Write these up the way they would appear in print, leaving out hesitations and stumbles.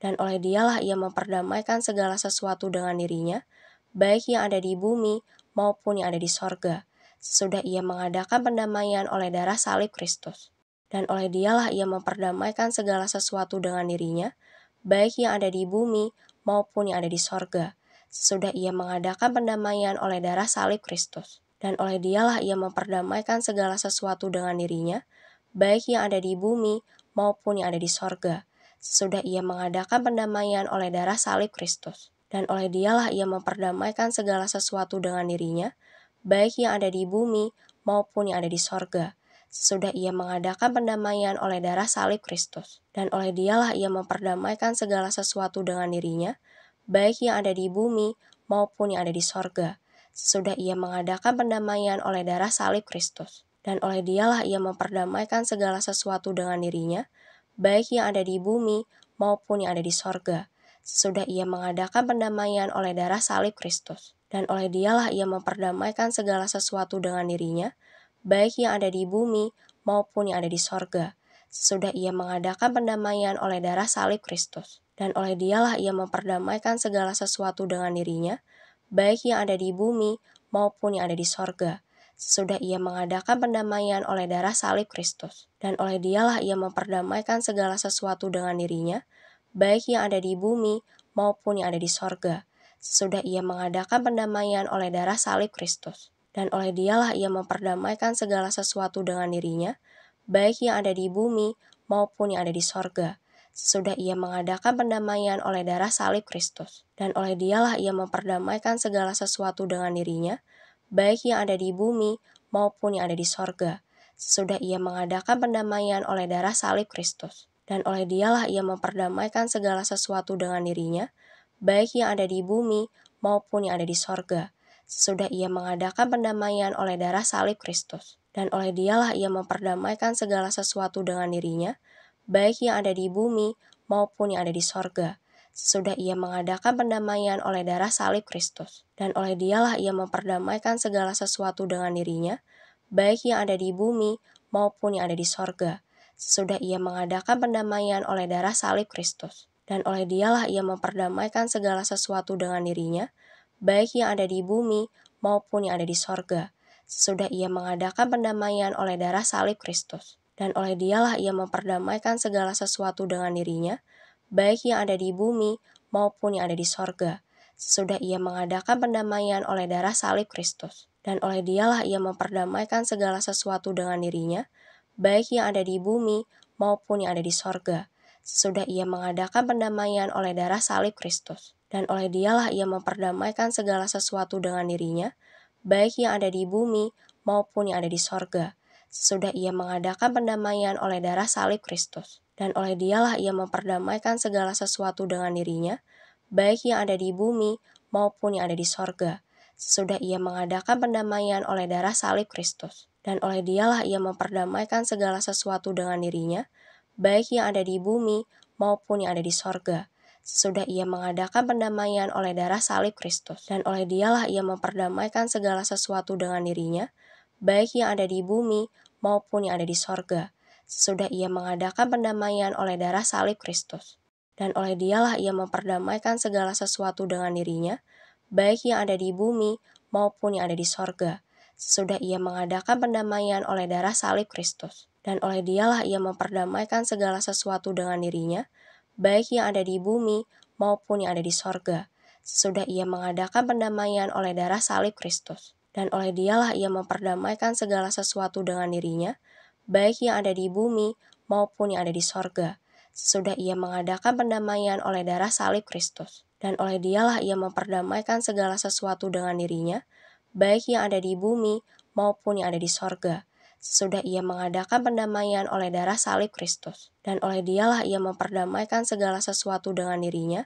dan oleh Dialah ia memperdamaikan segala sesuatu dengan dirinya, baik yang ada di bumi maupun yang ada di sorga, sesudah ia mengadakan pendamaian oleh darah salib Kristus. Dan oleh Dialah ia memperdamaikan segala sesuatu dengan dirinya, baik yang ada di bumi maupun yang ada di sorga, sesudah ia mengadakan pendamaian oleh darah salib Kristus. Dan oleh Dialah ia memperdamaikan segala sesuatu dengan dirinya, baik yang ada di bumi maupun yang ada di sorga, sesudah ia mengadakan pendamaian oleh darah salib Kristus. Dan oleh Dialah ia memperdamaikan segala sesuatu dengan dirinya, baik yang ada di bumi maupun yang ada di sorga, sesudah ia mengadakan pendamaian oleh darah salib Kristus. Dan oleh Dialah ia memperdamaikan segala sesuatu dengan dirinya, baik yang ada di bumi maupun yang ada di sorga, sesudah ia mengadakan pendamaian oleh darah salib Kristus. Dan oleh Dialah ia memperdamaikan segala sesuatu dengan dirinya, baik yang ada di bumi maupun yang ada di sorga, sesudah ia mengadakan pendamaian oleh darah salib Kristus. Dan oleh Dialah ia memperdamaikan segala sesuatu dengan dirinya, baik yang ada di bumi maupun yang ada di sorga, sesudah ia mengadakan pendamaian oleh darah salib Kristus. Dan oleh Dialah ia memperdamaikan segala sesuatu dengan dirinya, baik yang ada di bumi maupun yang ada di sorga, sesudah ia mengadakan pendamaian oleh darah salib Kristus. Dan oleh Dialah ia memperdamaikan segala sesuatu dengan dirinya, baik yang ada di bumi maupun yang ada di sorga, sesudah ia mengadakan pendamaian oleh darah salib Kristus. Dan oleh Dialah ia memperdamaikan segala sesuatu dengan dirinya, baik yang ada di bumi maupun yang ada di sorga, sesudah ia mengadakan pendamaian oleh darah salib Kristus. Dan oleh Dialah ia memperdamaikan segala sesuatu dengan dirinya, baik yang ada di bumi maupun yang ada di sorga, sesudah ia mengadakan pendamaian oleh darah salib Kristus. Dan oleh Dialah ia memperdamaikan segala sesuatu dengan dirinya, baik yang ada di bumi maupun yang ada di sorga, sesudah ia mengadakan pendamaian oleh darah salib Kristus. Dan oleh Dialah ia memperdamaikan segala sesuatu dengan dirinya, baik yang ada di bumi maupun yang ada di sorga, sesudah ia mengadakan pendamaian oleh darah salib Kristus. Dan oleh Dialah ia memperdamaikan segala sesuatu dengan dirinya, baik yang ada di bumi maupun yang ada di sorga, sesudah ia mengadakan pendamaian oleh darah salib Kristus. Dan oleh Dialah ia memperdamaikan segala sesuatu dengan dirinya, baik yang ada di bumi maupun yang ada di sorga, sesudah ia mengadakan pendamaian oleh darah salib Kristus. Dan oleh Dialah ia memperdamaikan segala sesuatu dengan dirinya, baik yang ada di bumi maupun yang ada di sorga, sesudah ia mengadakan pendamaian oleh darah salib Kristus. Dan oleh Dialah ia memperdamaikan segala sesuatu dengan dirinya, baik yang ada di bumi maupun yang ada di sorga, sesudah ia mengadakan pendamaian oleh darah salib Kristus. Dan oleh Dialah ia memperdamaikan segala sesuatu dengan dirinya, baik yang ada di bumi maupun yang ada di sorga, sesudah ia mengadakan pendamaian oleh darah salib Kristus. Dan oleh Dialah ia memperdamaikan segala sesuatu dengan dirinya, baik yang ada di bumi maupun yang ada di sorga, sesudah ia mengadakan pendamaian oleh darah salib Kristus. Dan oleh Dialah ia memperdamaikan segala sesuatu dengan dirinya, baik yang ada di bumi maupun yang ada di sorga, sesudah ia mengadakan pendamaian oleh darah salib Kristus. Dan oleh Dialah ia memperdamaikan segala sesuatu dengan dirinya, baik yang ada di bumi maupun yang ada di sorga, sesudah ia mengadakan pendamaian oleh darah salib Kristus. Dan oleh Dialah ia memperdamaikan segala sesuatu dengan dirinya, baik yang ada di bumi maupun yang ada di sorga, sesudah ia mengadakan pendamaian oleh darah salib Kristus. Dan oleh Dialah ia memperdamaikan segala sesuatu dengan dirinya, baik yang ada di bumi maupun yang ada di sorga, sesudah ia mengadakan pendamaian oleh darah salib Kristus. Dan oleh Dialah ia memperdamaikan segala sesuatu dengan dirinya, baik yang ada di bumi maupun yang ada di sorga, sesudah ia mengadakan pendamaian oleh darah salib Kristus. Dan oleh Dialah ia memperdamaikan segala sesuatu dengan dirinya, baik yang ada di bumi maupun yang ada di sorga, sesudah ia mengadakan pendamaian oleh darah salib Kristus. Dan oleh Dialah ia memperdamaikan segala sesuatu dengan dirinya,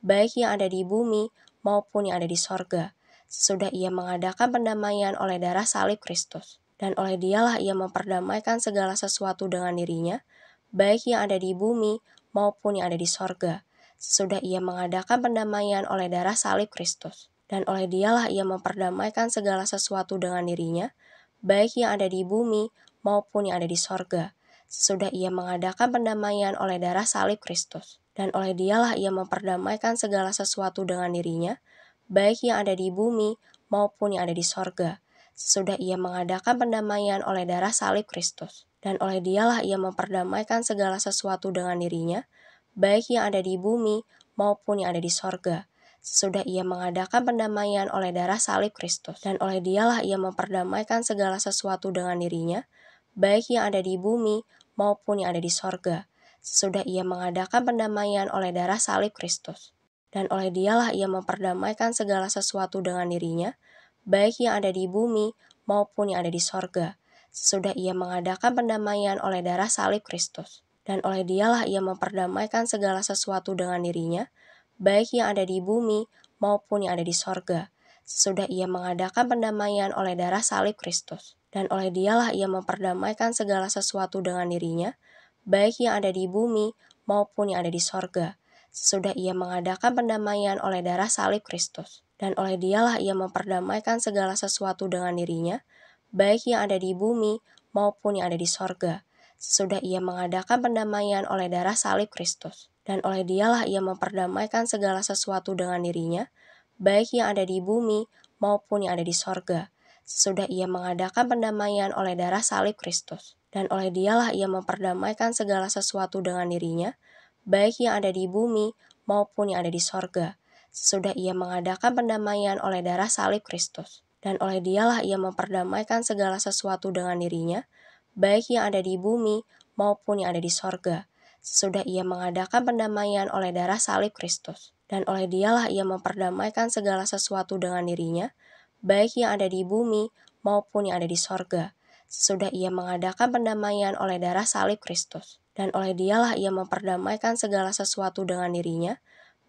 baik yang ada di bumi maupun yang ada di sorga, sesudah ia mengadakan pendamaian oleh darah salib Kristus. Dan oleh Dialah ia memperdamaikan segala sesuatu dengan dirinya, baik yang ada di bumi maupun yang ada di sorga, sesudah ia mengadakan pendamaian oleh darah salib Kristus. Dan oleh Dialah ia memperdamaikan segala sesuatu dengan dirinya, baik yang ada di bumi maupun yang ada di sorga, sesudah ia mengadakan pendamaian oleh darah salib Kristus. dan oleh Dialah ia memperdamaikan segala sesuatu dengan dirinya, baik yang ada di bumi maupun yang ada di sorga, sesudah ia mengadakan pendamaian oleh darah salib Kristus. Dan oleh Dialah ia memperdamaikan segala sesuatu dengan dirinya, baik yang ada di bumi maupun yang ada di sorga, sesudah ia mengadakan pendamaian oleh darah salib Kristus. Dan oleh Dialah ia memperdamaikan segala sesuatu dengan dirinya, baik yang ada di bumi maupun yang ada di sorga, sesudah ia mengadakan pendamaian oleh darah salib Kristus. Dan oleh Dialah ia memperdamaikan segala sesuatu dengan dirinya, baik yang ada di bumi maupun yang ada di sorga, sesudah ia mengadakan pendamaian oleh darah salib Kristus. Dan oleh Dialah ia memperdamaikan segala sesuatu dengan dirinya, baik yang ada di bumi maupun yang ada di sorga, sesudah ia mengadakan pendamaian oleh darah salib Kristus. Dan oleh Dialah ia memperdamaikan segala sesuatu dengan dirinya, baik yang ada di bumi maupun yang ada di sorga, sesudah ia mengadakan pendamaian oleh darah salib Kristus. Dan oleh Dialah ia memperdamaikan segala sesuatu dengan dirinya, baik yang ada di bumi maupun yang ada di sorga, sesudah ia mengadakan pendamaian oleh darah salib Kristus. Dan oleh Dialah ia memperdamaikan segala sesuatu dengan dirinya, baik yang ada di bumi maupun yang ada di sorga, sesudah ia mengadakan pendamaian oleh darah salib Kristus. Dan oleh Dialah ia memperdamaikan segala sesuatu dengan dirinya, baik yang ada di bumi maupun yang ada di sorga, sesudah ia mengadakan pendamaian oleh darah salib Kristus. Dan oleh Dialah ia memperdamaikan segala sesuatu dengan dirinya, baik yang ada di bumi maupun yang ada di sorga, sesudah ia mengadakan pendamaian oleh darah salib Kristus. Dan oleh Dialah ia memperdamaikan segala sesuatu dengan dirinya, baik yang ada di bumi maupun yang ada di sorga, sesudah ia mengadakan pendamaian oleh darah salib Kristus. Dan oleh Dialah ia memperdamaikan segala sesuatu dengan dirinya,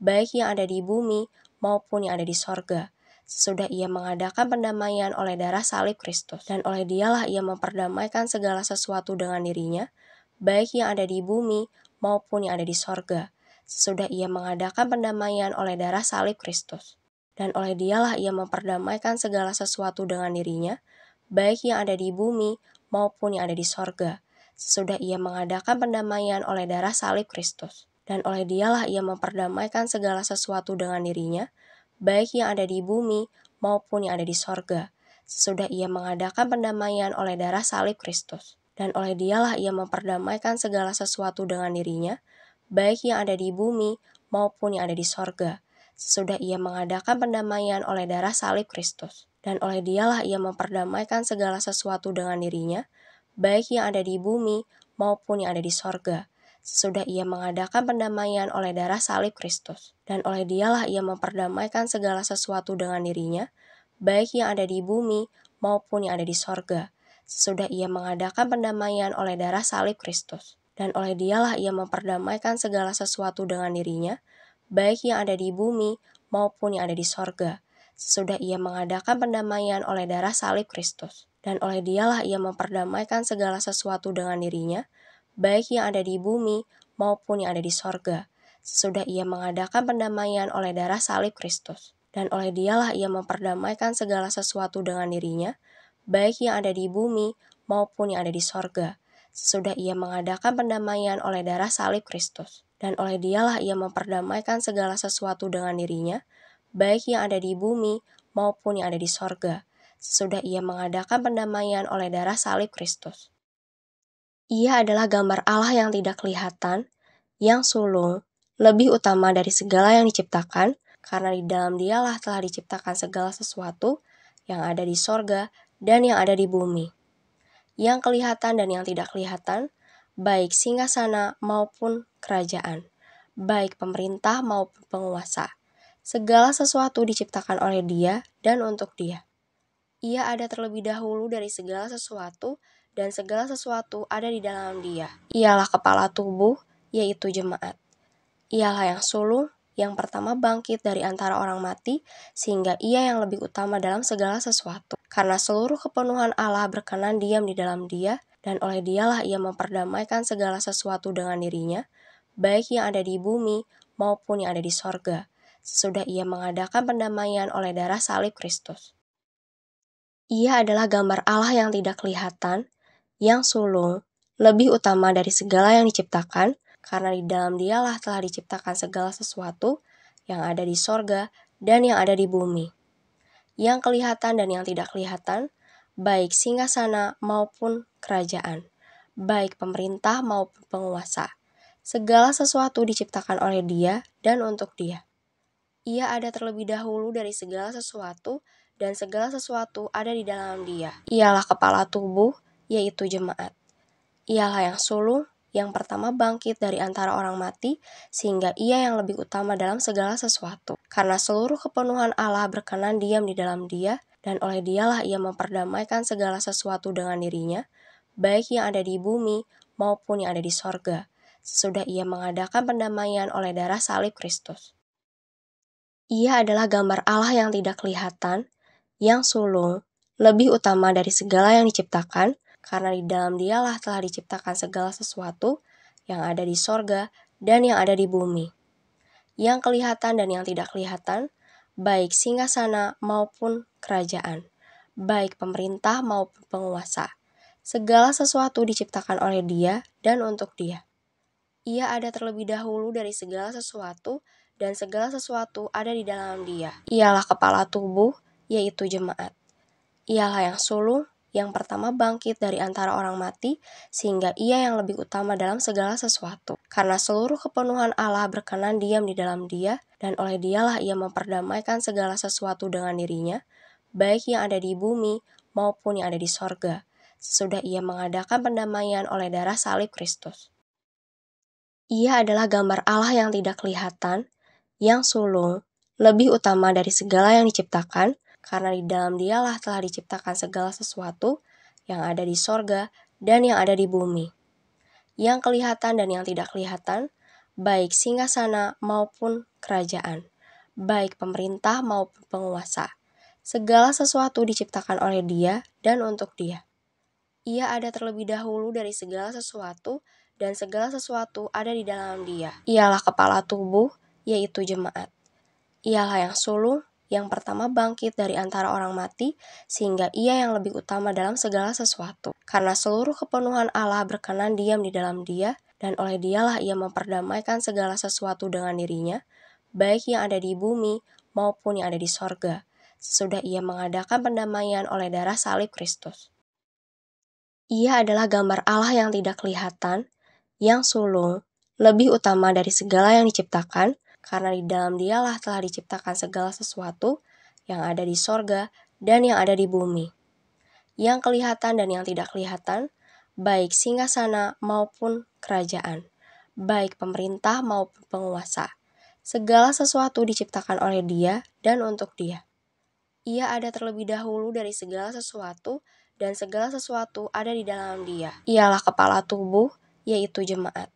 baik yang ada di bumi maupun yang ada di sorga, sesudah ia mengadakan pendamaian oleh darah salib Kristus. Dan oleh Dialah ia memperdamaikan segala sesuatu dengan dirinya, baik yang ada di bumi maupun yang ada di sorga, sesudah ia mengadakan pendamaian oleh darah salib Kristus. Dan oleh Dialah ia memperdamaikan segala sesuatu dengan dirinya, baik yang ada di bumi maupun yang ada di sorga, sesudah ia mengadakan pendamaian oleh darah salib Kristus. Dan oleh Dialah ia memperdamaikan segala sesuatu dengan dirinya, baik yang ada di bumi maupun yang ada di sorga, sesudah ia mengadakan pendamaian oleh darah salib Kristus. Dan oleh Dialah ia memperdamaikan segala sesuatu dengan dirinya, baik yang ada di bumi maupun yang ada di sorga, sesudah ia mengadakan pendamaian oleh darah salib Kristus. Dan oleh Dialah ia memperdamaikan segala sesuatu dengan dirinya, baik yang ada di bumi maupun yang ada di sorga, sesudah ia mengadakan pendamaian oleh darah salib Kristus. Dan oleh Dialah ia memperdamaikan segala sesuatu dengan dirinya, baik yang ada di bumi maupun yang ada di sorga, sesudah ia mengadakan pendamaian oleh darah salib Kristus. Dan oleh Dialah ia memperdamaikan segala sesuatu dengan dirinya, baik yang ada di bumi maupun yang ada di sorga, sesudah ia mengadakan pendamaian oleh darah salib Kristus. Dan oleh Dialah ia memperdamaikan segala sesuatu dengan dirinya, baik yang ada di bumi maupun yang ada di sorga, sesudah ia mengadakan pendamaian oleh darah salib Kristus. Dan oleh Dialah ia memperdamaikan segala sesuatu dengan dirinya, baik yang ada di bumi maupun yang ada di sorga, sesudah ia mengadakan pendamaian oleh darah salib Kristus. Dan oleh Dialah ia memperdamaikan segala sesuatu dengan dirinya, baik yang ada di bumi maupun yang ada di sorga, sesudah ia mengadakan pendamaian oleh darah salib Kristus. Ia adalah gambar Allah yang tidak kelihatan, yang sulung, lebih utama dari segala yang diciptakan, karena di dalam Dialah telah diciptakan segala sesuatu yang ada di sorga dan yang ada di bumi, yang kelihatan dan yang tidak kelihatan, baik singgasana maupun kerajaan, baik pemerintah maupun penguasa. Segala sesuatu diciptakan oleh Dia dan untuk Dia. Ia ada terlebih dahulu dari segala sesuatu, dan segala sesuatu ada di dalam Dia. Ialah kepala tubuh, yaitu jemaat. Ialah yang sulung, yang pertama bangkit dari antara orang mati, sehingga Ia yang lebih utama dalam segala sesuatu. Karena seluruh kepenuhan Allah berkenan diam di dalam Dia, dan oleh Dialah Ia memperdamaikan segala sesuatu dengan dirinya, baik yang ada di bumi maupun yang ada di sorga, sesudah Ia mengadakan pendamaian oleh darah salib Kristus. Ia adalah gambar Allah yang tidak kelihatan, yang sulung, lebih utama dari segala yang diciptakan, karena di dalam Dialah telah diciptakan segala sesuatu yang ada di sorga dan yang ada di bumi, yang kelihatan dan yang tidak kelihatan, baik singgasana maupun kerajaan, baik pemerintah maupun penguasa. Segala sesuatu diciptakan oleh Dia dan untuk Dia. Ia ada terlebih dahulu dari segala sesuatu, dan segala sesuatu ada di dalam Dia. Ialah kepala tubuh, yaitu jemaat. Ialah yang sulung, yang pertama bangkit dari antara orang mati, sehingga Ia yang lebih utama dalam segala sesuatu. Karena seluruh kepenuhan Allah berkenan diam di dalam Dia, dan oleh Dialah Ia memperdamaikan segala sesuatu dengan dirinya, baik yang ada di bumi maupun yang ada di sorga, sesudah Ia mengadakan pendamaian oleh darah salib Kristus. Ia adalah gambar Allah yang tidak kelihatan, yang sulung, lebih utama dari segala yang diciptakan, karena di dalam Dialah telah diciptakan segala sesuatu yang ada di sorga dan yang ada di bumi, yang kelihatan dan yang tidak kelihatan, baik singgasana maupun kerajaan, baik pemerintah maupun penguasa. Segala sesuatu diciptakan oleh Dia dan untuk Dia. Ia ada terlebih dahulu dari segala sesuatu, dan segala sesuatu ada di dalam Dia. Ialah kepala tubuh, yaitu jemaat. Ialah yang sulung, yang pertama bangkit dari antara orang mati, sehingga Ia yang lebih utama dalam segala sesuatu. Karena seluruh kepenuhan Allah berkenan diam di dalam Dia, dan oleh Dialah Ia memperdamaikan segala sesuatu dengan dirinya, baik yang ada di bumi maupun yang ada di sorga, sesudah Ia mengadakan pendamaian oleh darah salib Kristus. Ia adalah gambar Allah yang tidak kelihatan, yang sulung, lebih utama dari segala yang diciptakan, karena di dalam Dialah telah diciptakan segala sesuatu yang ada di sorga dan yang ada di bumi, yang kelihatan dan yang tidak kelihatan, baik singgasana maupun kerajaan, baik pemerintah maupun penguasa. Segala sesuatu diciptakan oleh Dia dan untuk Dia. Ia ada terlebih dahulu dari segala sesuatu, dan segala sesuatu ada di dalam Dia. Ialah kepala tubuh, yaitu jemaat. Ialah yang sulung, yang pertama bangkit dari antara orang mati, sehingga Ia yang lebih utama dalam segala sesuatu. Karena seluruh kepenuhan Allah berkenan diam di dalam Dia, dan oleh Dialah Ia memperdamaikan segala sesuatu dengan dirinya, baik yang ada di bumi maupun yang ada di sorga, sesudah Ia mengadakan pendamaian oleh darah salib Kristus. Ia adalah gambar Allah yang tidak kelihatan, yang sulung, lebih utama dari segala yang diciptakan, karena di dalam Dialah telah diciptakan segala sesuatu yang ada di sorga dan yang ada di bumi, yang kelihatan dan yang tidak kelihatan, baik singgasana maupun kerajaan, baik pemerintah maupun penguasa. Segala sesuatu diciptakan oleh Dia dan untuk Dia. Ia ada terlebih dahulu dari segala sesuatu, dan segala sesuatu ada di dalam Dia. Ialah kepala tubuh, yaitu jemaat.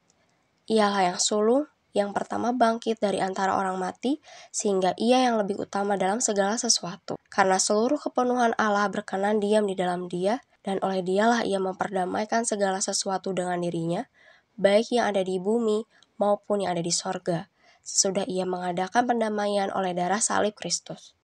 Ialah yang sulung, yang pertama bangkit dari antara orang mati, sehingga Ia yang lebih utama dalam segala sesuatu. Karena seluruh kepenuhan Allah berkenan diam di dalam Dia, dan oleh Dialah Ia memperdamaikan segala sesuatu dengan dirinya, baik yang ada di bumi maupun yang ada di sorga, sesudah Ia mengadakan pendamaian oleh darah salib Kristus.